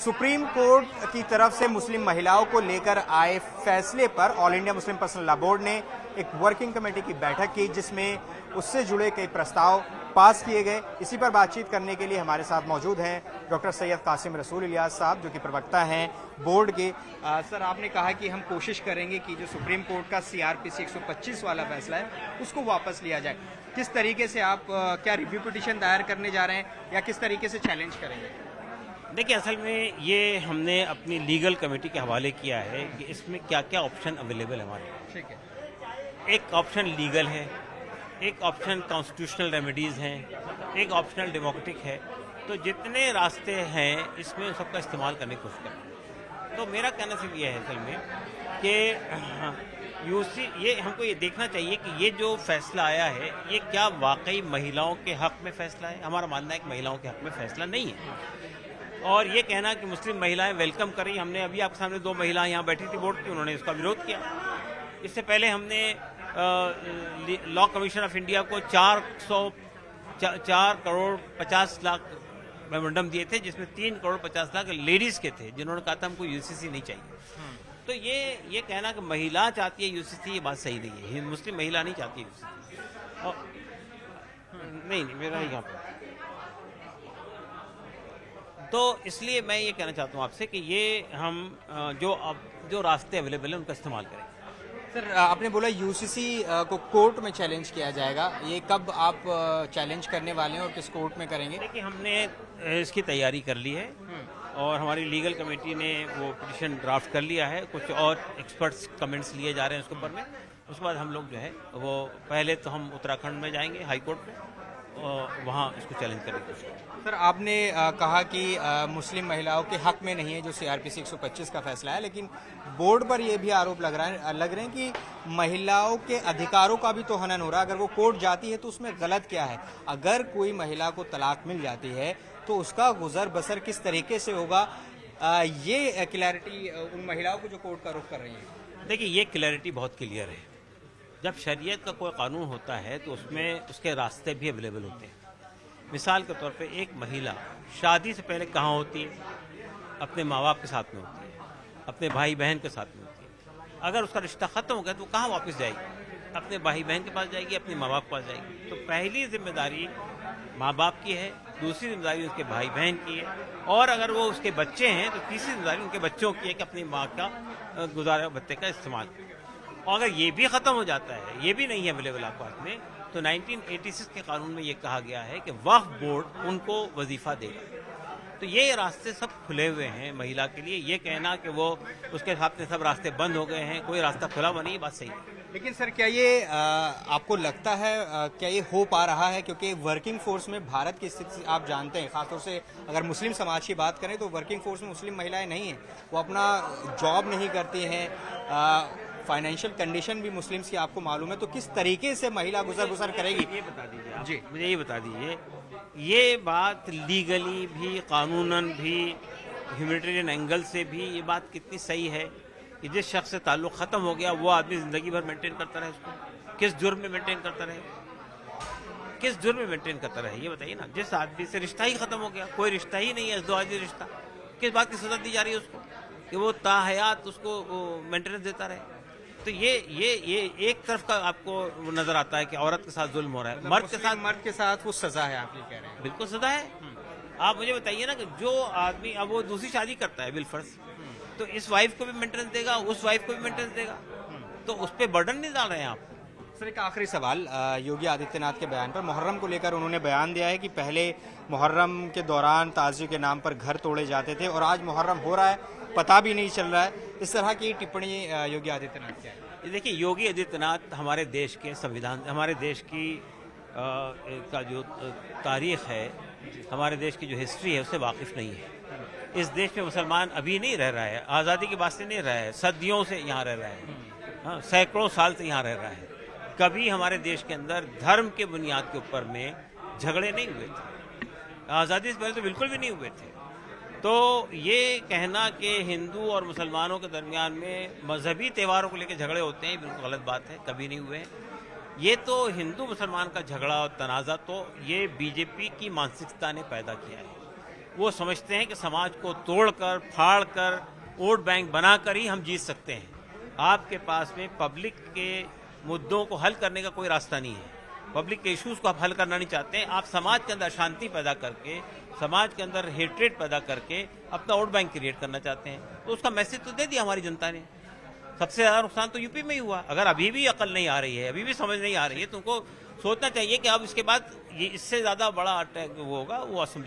Supreme court की तरफ से मुस्लिम महिलाओं को लेकर आए फैसले पर all India Muslim personal law board ने एक वर्किंग कमेटी की बैठक की, जिसमें उससे जुड़े कई प्रस्ताव पास किए गए। इसी पर बातचीत करने के लिए हमारे साथ मौजूद हैं डॉक्टर सैयद कासिम रसूल इलियास साहब, जो कि प्रवक्ता हैं बोर्ड के। सर, आपने कहा कि हम कोशिश करेंगे कि जो सुप्रीम कोर्ट का सीआरपीसी 125 वाला फैसला है उसको वापस लिया जाए। किस तरीके से आप क्या रिव्यू पिटीशन दायर करने जा रहे हैं या किस तरीके से चैलेंज करेंगे? देखिए, असल में ये हमने अपनी लीगल कमेटी के हवाले किया है कि इसमें क्या क्या ऑप्शन अवेलेबल है हमारे। ठीक है। एक ऑप्शन लीगल है, एक ऑप्शन कॉन्स्टिट्यूशनल रेमेडीज़ हैं, एक ऑप्शनल डेमोक्रेटिक है। तो जितने रास्ते हैं इसमें सबका इस्तेमाल करने की कोशिश करें। तो मेरा कहना सिर्फ ये है असल में कि ये हमको ये देखना चाहिए कि ये जो फैसला आया है ये क्या वाकई महिलाओं के हक़ में फ़ैसला है। हमारा मानना है कि महिलाओं के हक़ में फ़ैसला नहीं है। और ये कहना कि मुस्लिम महिलाएं वेलकम करी, हमने अभी आपके सामने 2 महिलाएं यहाँ बैठी थी बोर्ड की, उन्होंने इसका विरोध किया। इससे पहले हमने लॉ कमीशन ऑफ इंडिया को 4 करोड़ 50 लाख मेमोरेंडम दिए थे, जिसमें 3 करोड़ 50 लाख लेडीज़ के थे, जिन्होंने कहा था हमको यूसीसी नहीं चाहिए। तो ये कहना कि महिला चाहती है यूसीसी, ये बात सही नहीं है। मुस्लिम महिला नहीं चाहती है यूसीसी। और नहीं मेरा यहाँ पर तो इसलिए मैं ये कहना चाहता हूँ आपसे कि ये हम जो रास्ते अवेलेबल हैं उनका इस्तेमाल करें। सर, आपने बोला यूसीसी को कोर्ट में चैलेंज किया जाएगा, ये कब आप चैलेंज करने वाले हैं और किस कोर्ट में करेंगे? देखिए, हमने इसकी तैयारी कर ली है और हमारी लीगल कमेटी ने वो पिटीशन ड्राफ्ट कर लिया है। कुछ और एक्सपर्ट्स कमेंट्स लिए जा रहे हैं उसके ऊपर में। उसके बाद हम लोग जो है वो पहले तो हम उत्तराखंड में जाएंगे हाई कोर्ट में और वहाँ इसको चैलेंज करने की कोशिश करेंगे। सर, आपने कहा कि मुस्लिम महिलाओं के हक में नहीं है जो सीआरपीसी 125 का फैसला है, लेकिन बोर्ड पर यह भी आरोप लग रहे हैं कि महिलाओं के अधिकारों का भी तो हनन हो रहा है। अगर वो कोर्ट जाती है तो उसमें गलत क्या है? अगर कोई महिला को तलाक मिल जाती है तो उसका गुजर बसर किस तरीके से होगा, ये क्लैरिटी उन महिलाओं को जो कोर्ट का रुख कर रही है। देखिए, ये क्लैरिटी बहुत क्लियर है। जब शरीयत का कोई कानून होता है तो उसमें उसके रास्ते भी अवेलेबल होते हैं। मिसाल के तौर पे एक महिला शादी से पहले कहाँ होती है? अपने माँ बाप के साथ में होती है, अपने भाई बहन के साथ में होती है। अगर उसका रिश्ता ख़त्म हो गया तो कहाँ वापस जाएगी? अपने भाई बहन के पास जाएगी, अपने माँ बाप के पास जाएगी। तो पहली जिम्मेदारी माँ बाप की है, दूसरी जिम्मेदारी उसके भाई बहन की है, और अगर वो उसके बच्चे हैं तो तीसरी जिम्मेदारी उनके बच्चों की है कि अपनी माँ का गुजारा भत्ते का इस्तेमाल। और अगर ये भी ख़त्म हो जाता है, ये भी नहीं है अवेलेबल आपके पास में, तो 1986 के कानून में ये कहा गया है कि वक्फ बोर्ड उनको वजीफा देगा। तो ये रास्ते सब खुले हुए हैं महिला के लिए। ये कहना कि वो उसके साथ में सब रास्ते बंद हो गए हैं, कोई रास्ता खुला हुआ नहीं, बात सही है। लेकिन सर, क्या ये आपको लगता है क्या ये हो पा रहा है? क्योंकि वर्किंग फोर्स में भारत की स्थिति आप जानते हैं, खासतौर से अगर मुस्लिम समाज की बात करें तो वर्किंग फोर्स में मुस्लिम महिलाएं नहीं हैं, वो अपना जॉब नहीं करती हैं, फाइनेंशियल कंडीशन भी मुस्लिम्स की आपको मालूम है। तो किस तरीके से महिला गुजर करेगी? ये बता दीजिए आप। जी, मुझे ये बता दीजिए, ये बात लीगली भी, कानूनन भी, ह्यूमैनिटेरियन एंगल से भी ये बात कितनी सही है कि जिस शख्स से ताल्लुक़ ख़त्म हो गया वो आदमी ज़िंदगी भर मेंटेन करता रहे उसको? किस जुर्म में मेंटेन करता रहे? किस जुर्म में मेंटेन करता रहे, ये बताइए ना। जिस आदमी से रिश्ता ही ख़त्म हो गया, कोई रिश्ता ही नहीं है, इज़्दवाजी रिश्ता, किस बात की सज़ा दी जा रही है उसको कि वो ताहयात उसको मेंटेनेंस देता रहे? तो ये एक तरफ का आपको नजर आता है कि औरत के साथ जुल्म हो रहा है, मर्द के साथ वो सजा है, आप ये कह रहे हैं? बिल्कुल सजा है। आप मुझे बताइए ना कि जो आदमी अब वो दूसरी शादी करता है बिलफर्ज, तो इस वाइफ को भी मेंटेनेंस देगा, उस वाइफ को भी मेंटेनेंस देगा, तो उस पर बर्डन नहीं डाल रहे हैं आप। सर, एक आखिरी सवाल, योगी आदित्यनाथ के बयान पर, मुहर्रम को लेकर उन्होंने बयान दिया है कि पहले मुहर्रम के दौरान ताज़ियों के नाम पर घर तोड़े जाते थे और आज मुहर्रम हो रहा है, पता भी नहीं चल रहा है। इस तरह की टिप्पणी योगी आदित्यनाथ की है। देखिए, योगी आदित्यनाथ हमारे देश के संविधान, हमारे देश की का जो तारीख़ है, हमारे देश की जो हिस्ट्री है उससे वाकिफ़ नहीं है। इस देश में मुसलमान अभी नहीं रह रहा है, आज़ादी के बाद से नहीं रहा है, सदियों से यहाँ रह रहा है, हाँ, सैकड़ों साल से यहाँ रह रहा है। कभी हमारे देश के अंदर धर्म के बुनियाद के ऊपर में झगड़े नहीं हुए थे, आज़ादी से पहले तो बिल्कुल भी नहीं हुए थे। तो ये कहना कि हिंदू और मुसलमानों के दरमियान में मजहबी त्योहारों को लेकर झगड़े होते हैं, बिल्कुल गलत बात है, कभी नहीं हुए। ये तो हिंदू मुसलमान का झगड़ा और तनाज़ा तो ये बीजेपी की मानसिकता ने पैदा किया है। वो समझते हैं कि समाज को तोड़कर फाड़ कर वोट बैंक बनाकर ही हम जीत सकते हैं। आपके पास में पब्लिक के मुद्दों को हल करने का कोई रास्ता नहीं है। पब्लिक के इश्यूज को आप हल करना नहीं चाहते हैं। आप समाज के अंदर अशांति पैदा करके, समाज के अंदर हेट्रेड पैदा करके अपना वोट बैंक क्रिएट करना चाहते हैं। तो उसका मैसेज तो दे दिया हमारी जनता ने। सबसे ज्यादा नुकसान तो यूपी में ही हुआ। अगर अभी भी अकल नहीं आ रही है, अभी भी समझ नहीं आ रही है, तुमको सोचना चाहिए कि अब इसके बाद ये इससे ज्यादा बड़ा अटैक वो होगा, वो असेंबली